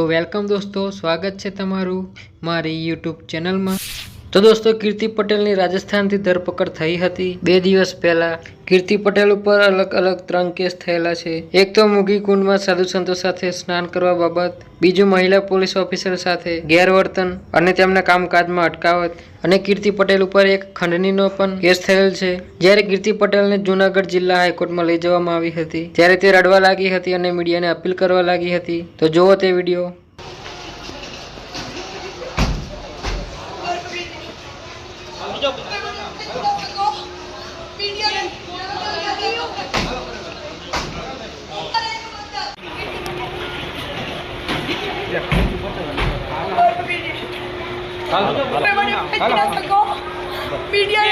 तो वेलकम दोस्तों, स्वागत है तमारू मारी यूट्यूब चैनल में। तो दोस्तों, कीर्ति पटेल ની રાજસ્થાનથી ધરપકડ થઈ હતી 2 દિવસ પહેલા। कीर्ति पटेल ઉપર અલગ અલગ 3 કેસ થયેલા છે। એક તો મુગી કુંડમાં સાધુ સંતો સાથે સ્નાન કરવા બાબત, બીજું મહિલા પોલીસ ઓફિસર સાથે ગેરવર્તન અને તેમના કામકાજમાં અટકાવટ, અને कीर्ति પટેલ ઉપર એક ખંડણીનો પણ કેસ થયેલ છે। જ્યારે कीर्ति પટેલને જૂનાગઢ જિલ્લા હાઈકોર્ટમાં લઈ જવામાં આવી હતી ત્યારે તે રડવા લાગી હતી અને મીડિયાને અપીલ કરવા લાગી હતી। તો જુઓ તે વિડીયો। मीडिया